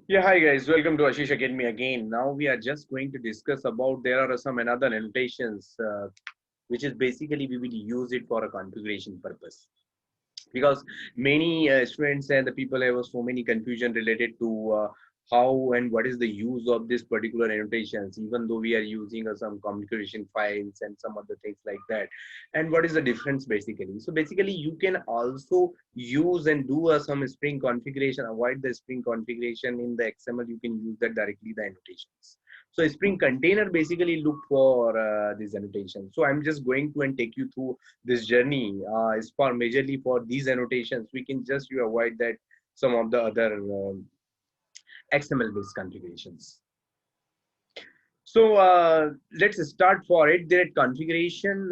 Yeah, hi guys, welcome to Ashish Academy again. Now we are just going to discuss about there are some another annotations, which is basically we will use it for a configuration purpose because many students and the people have so many confusion related to how and what is the use of this particular annotations, even though we are using some configuration files and some other things like that, and what is the difference basically. So basically you can also use and do some spring configuration, avoid the spring configuration in the XML. You can use that directly the annotations. So spring container basically look for these annotations. So I'm just going to and take you through this journey is for majorly for these annotations. We can just you avoid that some of the other XML based configurations. So let's start for it. There configuration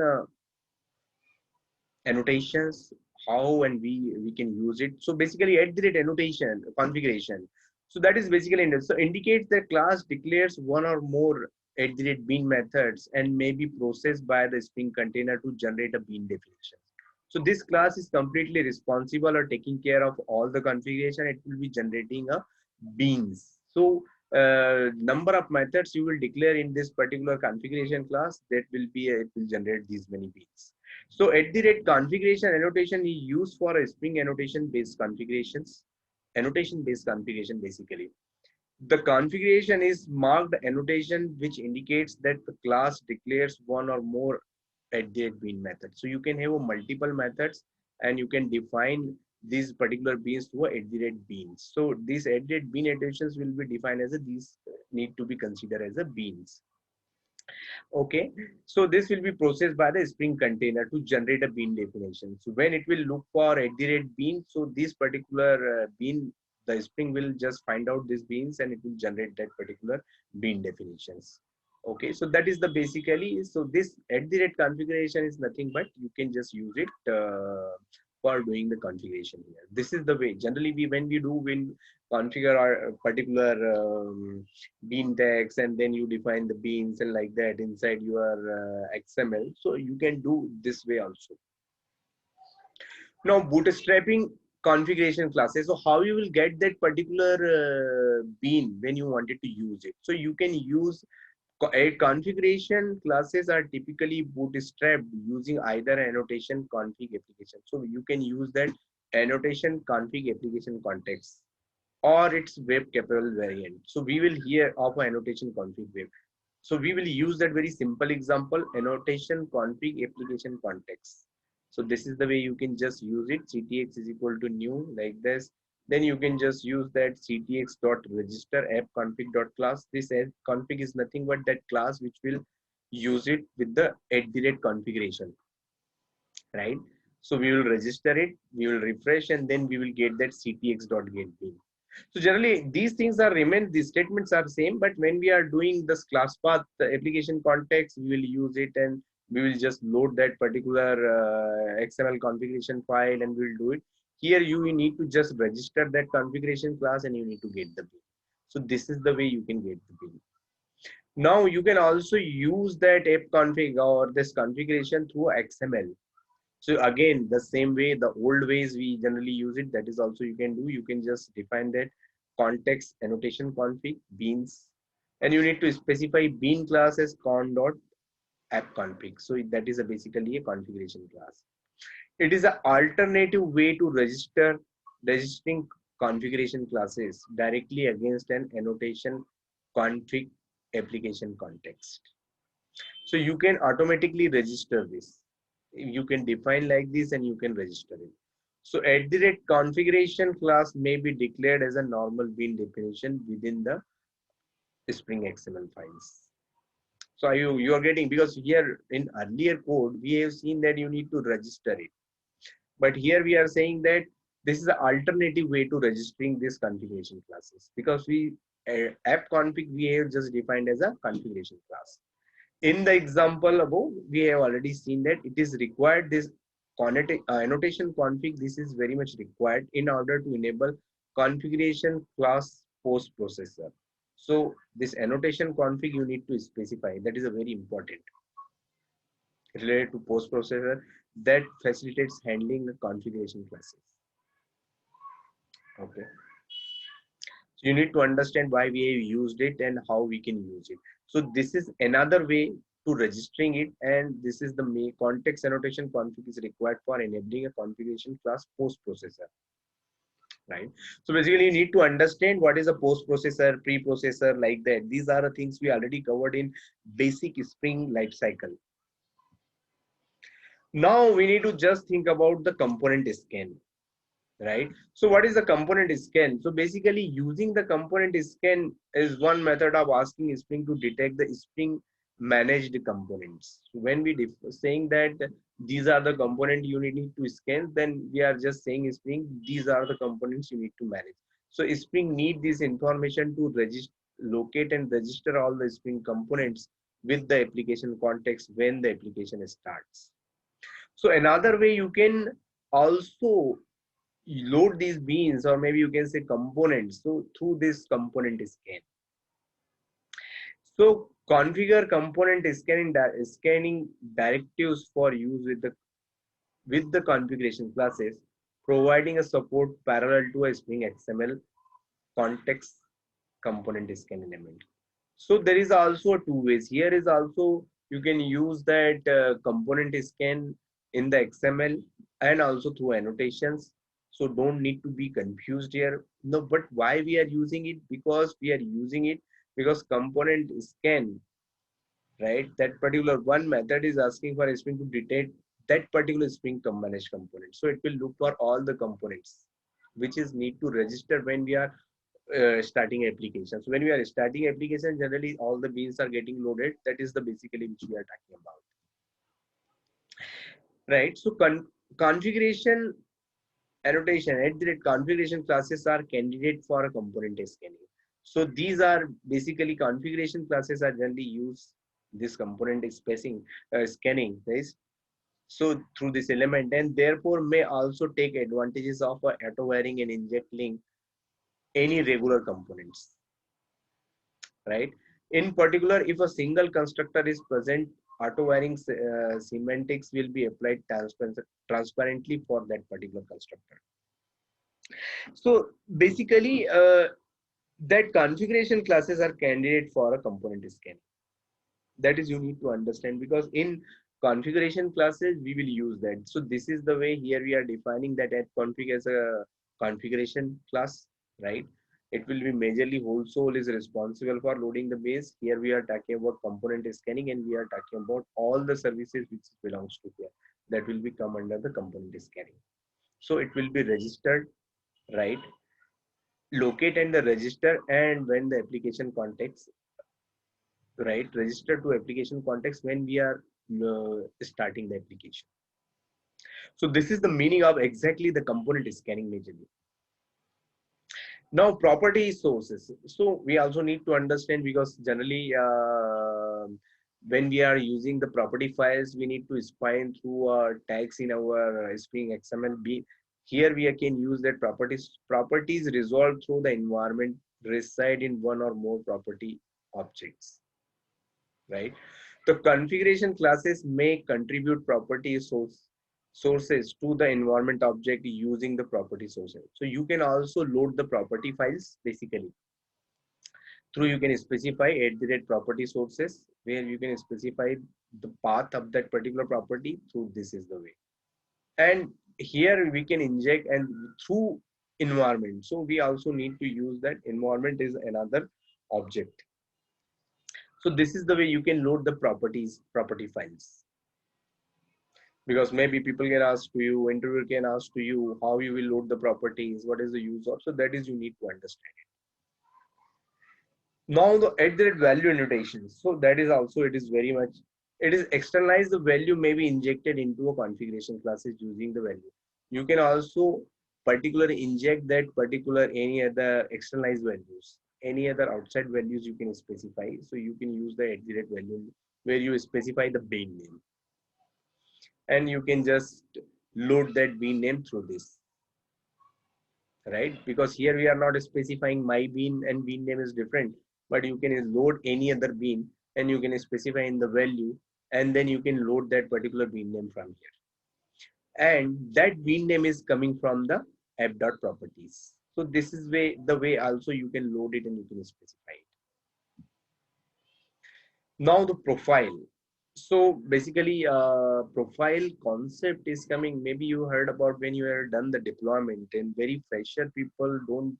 annotations, how and we can use it. So basically at the rate annotation configuration. So that is basically so indicates that class declares one or more at the rate bean methods and may be processed by the Spring container to generate a bean definition. So this class is completely responsible or taking care of all the configuration. It will be generating a beans. So number of methods you will declare in this particular configuration class, that will be it will generate these many beans. So at the rate configuration annotation is used for a Spring annotation based configurations. Annotation based configuration basically. The configuration is marked annotation which indicates that the class declares one or more at the bean method. So you can have a multiple methods and you can define these particular beans to a at the rate beans. So these at the rate bean annotations will be defined as a these need to be considered as a beans. Okay, so this will be processed by the Spring container to generate a bean definition. So when it will look for at the rate bean, so this particular bean, the Spring will just find out these beans and it will generate that particular bean definitions. Okay, so that is the basically, so this at the rate configuration is nothing but you can just use it for doing the configuration here. This is the way generally we when we do when configure our particular bean tags and then you define the beans and like that inside your XML. So you can do this way also. Now bootstrapping configuration classes. So how you will get that particular bean when you wanted to use it. So you can use a configuration classes are typically bootstrapped using either annotation config application. So you can use that annotation config application context or its web capable variant. So we will hear of annotation config web. So we will use that very simple example, annotation config application context. So this is the way you can just use it. CTX is equal to new like this. Then you can just use that CTX dot register app config dot class. This app config is nothing but that class which will use it with the at the rate configuration, right? So we will register it, we will refresh, and then we will get that CTX dot get bean. So generally, these things are remain. These statements are same, but when we are doing this class path application context, we will use it and we will just load that particular XML configuration file and we'll do it. Here, you need to just register that configuration class and you need to get the bean. So this is the way you can get the bean. Now you can also use that app config or this configuration through XML. So again, the same way, the old ways we generally use it, that is also you can do. You can just define that context annotation config beans, and you need to specify bean class as con dot app config. So that is basically a configuration class. It is an alternative way to registering configuration classes directly against an annotation config application context. So you can automatically register this. You can define like this and you can register it. So at the rate configuration class may be declared as a normal bean definition within the Spring XML files. So you are getting, because here in earlier code we have seen that you need to register it, but here we are saying that this is an alternative way to registering these configuration classes, because we app config we have just defined as a configuration class. In the example above, we have already seen that it is required this annotation config. This is very much required in order to enable configuration class post processor. So this annotation config you need to specify. That is a very important related to post processor that facilitates handling the configuration classes. Okay. You need to understand why we have used it and how we can use it. So this is another way to registering it, and this is the main context annotation config is required for enabling a configuration class post processor, right? So basically you need to understand what is a post processor, pre-processor, like that. These are the things we already covered in basic Spring lifecycle. Now we need to just think about the component scan, right? So what is the component scan? So basically using the component scan is one method of asking Spring to detect the Spring managed components. When we saying that these are the component you need to scan, then we are just saying Spring these are the components you need to manage. So Spring need this information to register, locate and register all the Spring components with the application context when the application starts. So another way you can also load these beans, or maybe you can say components, so through this component scan. So configure component scanning directives for use with the configuration classes, providing a support parallel to a Spring XML context component scan element. So there is also two ways. Here is also you can use that component scan in the XML and also through annotations. So don't need to be confused here. No, but why we are using it? Because we are using it because component scan, right? That particular one method is asking for a Spring to detect that particular Spring managed component. So it will look for all the components which is need to register when we are starting applications. When we are starting application, generally all the beans are getting loaded. That is the basically which we are talking about, right? So configuration annotation at the rate configuration classes are candidate for a component scanning. So these are basically configuration classes are generally use this component spacing scanning, right? So through this element, and therefore may also take advantages of auto wiring and injecting any regular components, right? In particular, if a single constructor is present, auto wiring semantics will be applied transparently for that particular constructor. So basically, that configuration classes are candidate for a component scan. That is you need to understand, because in configuration classes we will use that. So this is the way here we are defining that add config as a configuration class, right? It will be majorly whole soul is responsible for loading the base. Here we are talking about component scanning, and we are talking about all the services which belongs to here that will be come under the component scanning. So it will be registered, right? Locate and the register, and when the application context, right, register to application context when we are starting the application. So this is the meaning of exactly the component scanning majorly. Now property sources, so we also need to understand, because generally when we are using the property files, we need to spine through tags in our Spring XML. Here we can use that properties resolved through the environment reside in one or more property objects, right? The configuration classes may contribute property sources to the environment object using the property sources. So you can also load the property files basically through, you can specify at the rate property sources, where you can specify the path of that particular property through, this is the way. And here we can inject and through environment. So we also need to use that environment is another object. So this is the way you can load the property files, because maybe people can ask to you, interviewer can ask to you how you will load the properties, what is the use of. So that is you need to understand it. Now the at the rate value annotations, so that is also, it is very much, it is externalized, the value may be injected into a configuration classes using the value. You can also particularly inject that particular any other externalized values, any other outside values you can specify. So you can use the at the rate value where you specify the bean name, and you can just load that bean name through this, right? Because here we are not specifying my bean, and bean name is different, but you can load any other bean and you can specify in the value, and then you can load that particular bean name from here, and that bean name is coming from the app.properties. So this is the way also you can load it and you can specify it. Now the profile. So basically, profile concept is coming. Maybe you heard about when you have done the deployment, and very fresher people don't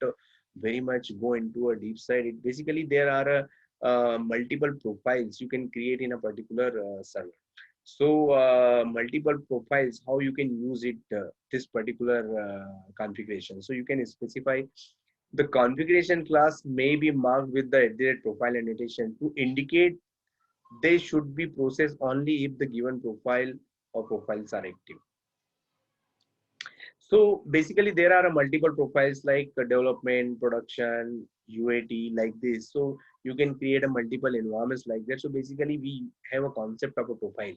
very much go into a deep side. It basically there are multiple profiles you can create in a particular server. So multiple profiles, how you can use it, this particular configuration. So you can specify the configuration class may be marked with the profile annotation to indicate they should be processed only if the given profile or profiles are active. So basically there are multiple profiles like development, production, UAT like this. So you can create a multiple environments like that. So basically we have a concept of a profile.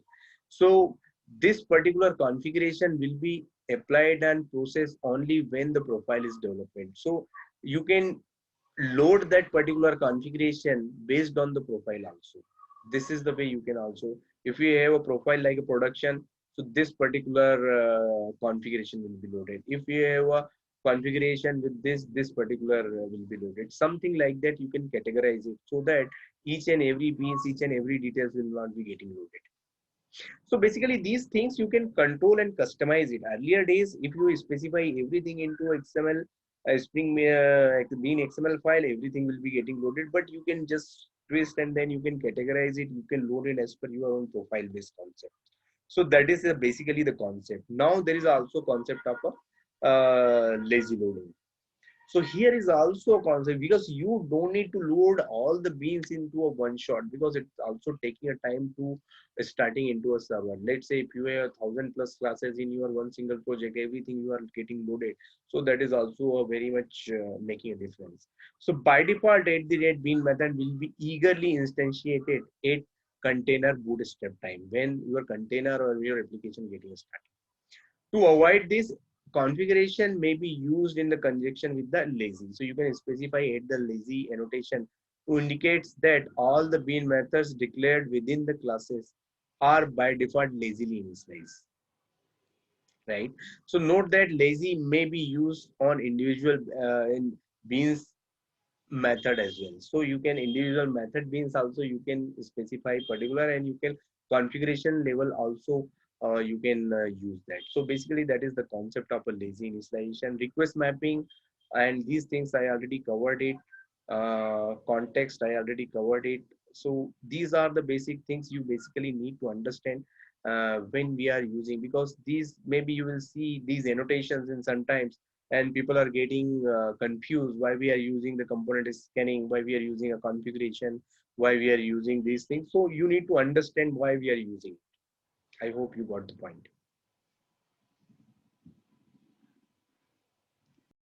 So this particular configuration will be applied and processed only when the profile is development. So you can load that particular configuration based on the profile also. This is the way you can also, if you have a profile like a production, so this particular configuration will be loaded. If you have a configuration with this particular will be loaded, something like that. You can categorize it so that each and every piece, each and every details will not be getting loaded. So basically these things you can control and customize it. Earlier days, if you specify everything into XML, Spring being XML file, everything will be getting loaded, but you can just twist and then you can categorize it. You can load it as per your own profile based concept. So that is basically the concept. Now there is also concept of a lazy loading. So here is also a concept, because you don't need to load all the beans into a one shot, because it's also taking a time to starting into a server. Let's say if you have 1,000+ classes in your one single project, everything you are getting loaded. So that is also a very much making a difference. So by default, @bean method will be eagerly instantiated at container bootstrap time when your container or your application getting started. To avoid this, configuration may be used in the conjunction with the lazy. So you can specify at the lazy annotation to indicates that all the bean methods declared within the classes are by default lazily initialized. Right. So note that lazy may be used on individual in beans method as well. So you can individual method beans also you can specify particular, and you can configuration level also you can use that. So basically that is the concept of a lazy initialization, request mapping, and these things I already covered it. Context I already covered it. So these are the basic things you basically need to understand when we are using, because these maybe you will see these annotations in sometimes and people are getting confused why we are using the component scanning, why we are using a configuration, why we are using these things. So you need to understand why we are using it. I hope you got the point.